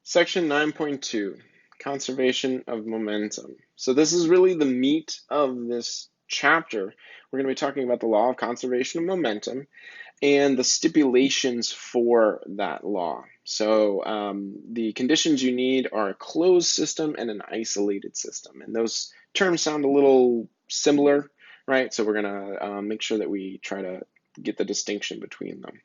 Section 9.2, conservation of momentum. So this is really the meat of this chapter. We're going to be talking about the law of conservation of momentum and the stipulations for that law. So the conditions you need are a closed system and an isolated system. And those terms sound a little similar, right? So we're going to make sure that we try to get the distinction between them.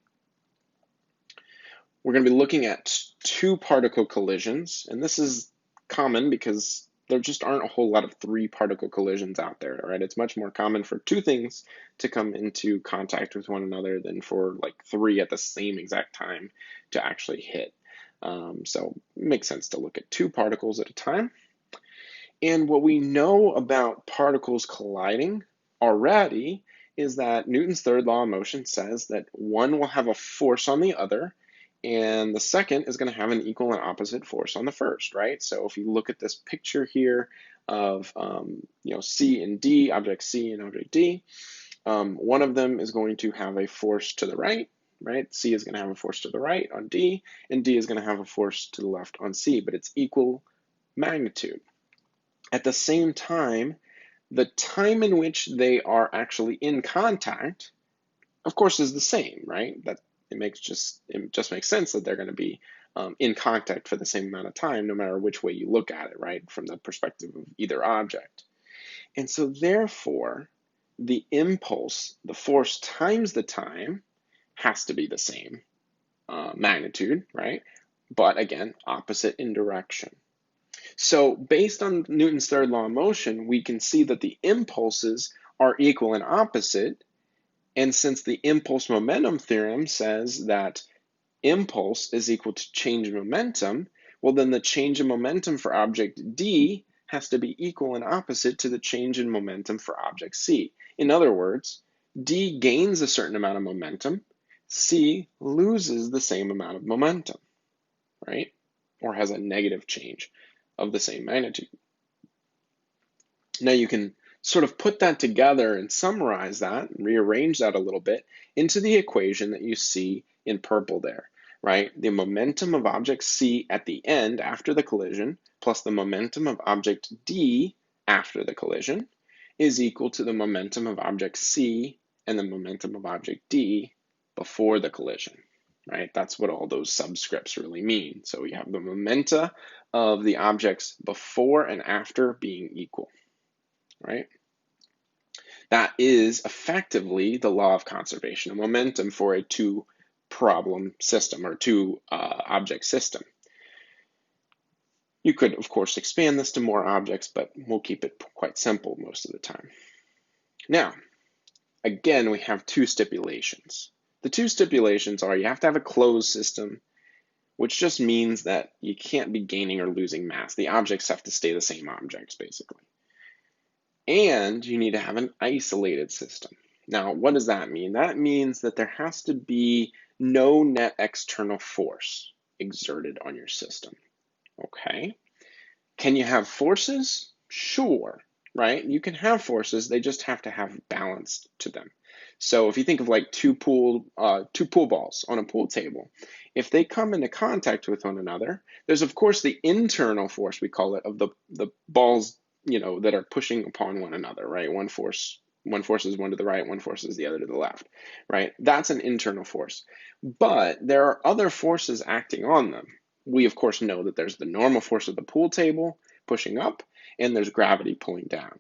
We're going to be looking at two particle collisions, and this is common because there just aren't a whole lot of three particle collisions out there, right? It's much more common for two things to come into contact with one another than for like three at the same exact time to actually hit. So it makes sense to look at two particles at a time. And what we know about particles colliding already is that Newton's third law of motion says that one will have a force on the other, and the second is going to have an equal and opposite force on the first, right? So if you look at this picture here of C and D, object C and object D, one of them is going to have a force to the right, right? C is going to have a force to the right on D, and D is going to have a force to the left on C, but it's equal magnitude. At the same time, the time in which they are actually in contact, of course, is the same, right? That it just makes sense that they're going to be in contact for the same amount of time, no matter which way you look at it, right? From the perspective of either object. And so therefore, the impulse, the force times the time, has to be the same magnitude, right? But again, opposite in direction. So based on Newton's third law of motion, we can see that the impulses are equal and opposite. And since the impulse momentum theorem says that impulse is equal to change in momentum, well, then the change in momentum for object D has to be equal and opposite to the change in momentum for object C. In other words, D gains a certain amount of momentum, C loses the same amount of momentum, right? Or has a negative change of the same magnitude. Now you can sort of put that together and summarize that and rearrange that a little bit into the equation that you see in purple there, right? The momentum of object C at the end after the collision plus the momentum of object D after the collision is equal to the momentum of object C and the momentum of object D before the collision, right? That's what all those subscripts really mean. So we have the momenta of the objects before and after being equal, right? That is effectively the law of conservation of momentum for a two-problem system or two-object system. You could, of course, expand this to more objects, but we'll keep it quite simple most of the time. Now, again, we have two stipulations. The two stipulations are you have to have a closed system, which just means that you can't be gaining or losing mass. The objects have to stay the same objects, basically. And you need to have an isolated system. Now, what does that mean? That means that there has to be no net external force exerted on your system. Okay. Can you have forces? Sure, right? You can have forces, they just have to have balance to them. So if you think of like two pool balls on a pool table, if they come into contact with one another, there's of course the internal force, we call it, of the balls, that are pushing upon one another, right? One forces one to the right, one forces the other to the left, right? That's an internal force. But there are other forces acting on them. We, of course, know that there's the normal force of the pool table pushing up, and there's gravity pulling down.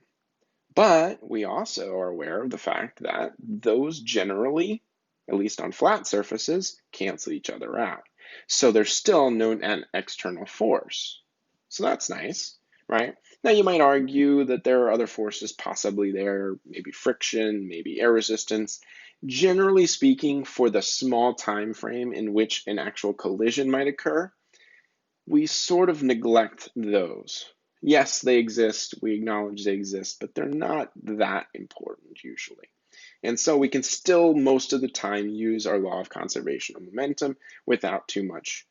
But we also are aware of the fact that those generally, at least on flat surfaces, cancel each other out. So there's still no external force. So that's nice, right? Now you might argue that there are other forces possibly there, maybe friction, maybe air resistance. Generally speaking, for the small time frame in which an actual collision might occur, we sort of neglect those. Yes, they exist, we acknowledge they exist, but they're not that important usually. And so we can still, most of the time, use our law of conservation of momentum without too much,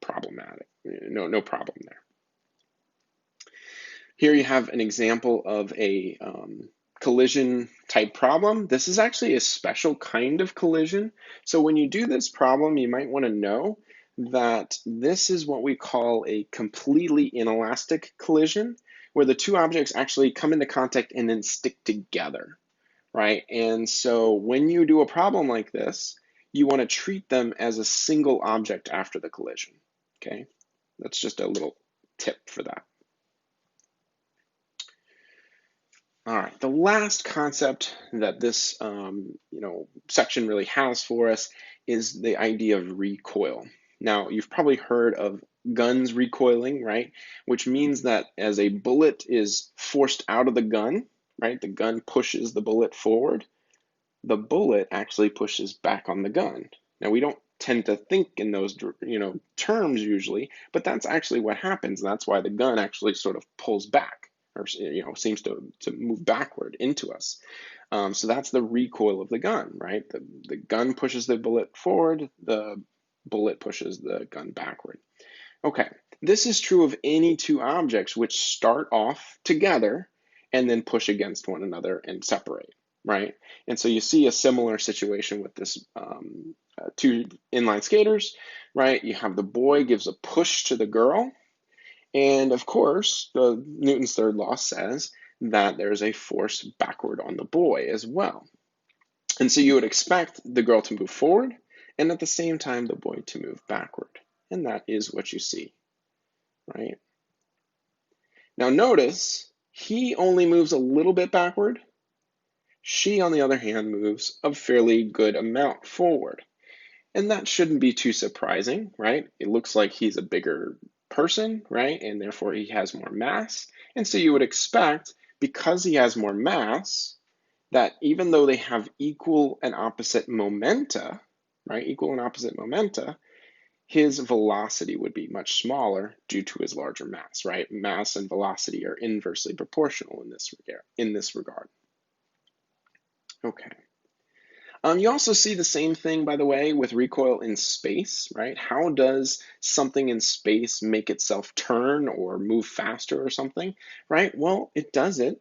problematic, no problem there. Here you have an example of a collision type problem. This is actually a special kind of collision. So when you do this problem, you might want to know that this is what we call a completely inelastic collision, where the two objects actually come into contact and then stick together, right? And so when you do a problem like this, you want to treat them as a single object after the collision, okay? That's just a little tip for that. All right, the last concept that this section really has for us is the idea of recoil. Now, you've probably heard of guns recoiling, right? Which means that as a bullet is forced out of the gun, right, the gun pushes the bullet forward, the bullet actually pushes back on the gun. Now, we don't tend to think in those terms usually, but that's actually what happens. And that's why the gun actually sort of pulls back, or seems to move backward into us. So that's the recoil of the gun, right? The gun pushes the bullet forward, the bullet pushes the gun backward. Okay, this is true of any two objects which start off together and then push against one another and separate, right? And so you see a similar situation with this two inline skaters, right? You have the boy gives a push to the girl, and of course, Newton's third law says that there's a force backward on the boy as well. And so you would expect the girl to move forward, and at the same time, the boy to move backward. And that is what you see, right? Now notice, he only moves a little bit backward. She, on the other hand, moves a fairly good amount forward. And that shouldn't be too surprising, right? It looks like he's a bigger person, right? And therefore he has more mass. And so you would expect, because he has more mass, that even though they have equal and opposite momenta, right? Equal and opposite momenta, his velocity would be much smaller due to his larger mass, right? Mass and velocity are inversely proportional in this regard. Okay. You also see the same thing, by the way, with recoil in space, right? How does something in space make itself turn or move faster or something, right? Well, it does it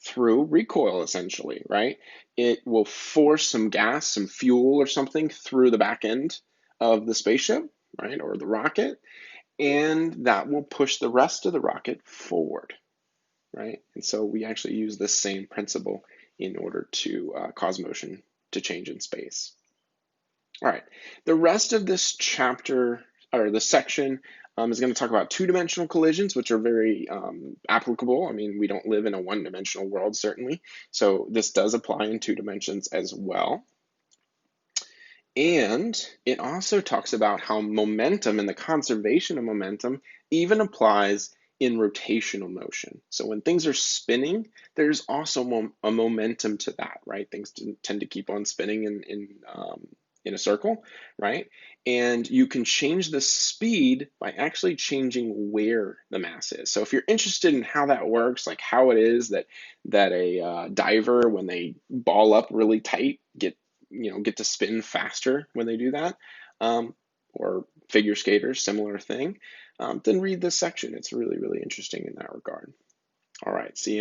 through recoil, essentially, right? It will force some gas, some fuel or something through the back end of the spaceship, right, or the rocket, and that will push the rest of the rocket forward, right? And so we actually use this same principle in order to cause motion to change in space. All right, the rest of this chapter, or the section, is going to talk about two-dimensional collisions, which are very applicable. I mean, we don't live in a one-dimensional world, certainly, so this does apply in two dimensions as well. And it also talks about how momentum and the conservation of momentum even applies in rotational motion. So when things are spinning, there's also a momentum to that, right? Things tend to keep on spinning in a circle, right? And you can change the speed by actually changing where the mass is. So if you're interested in how that works, like how it is that a diver, when they ball up really tight, get to spin faster when they do that, or figure skaters, similar thing, then read this section. It's really, really interesting in that regard. All right, see you.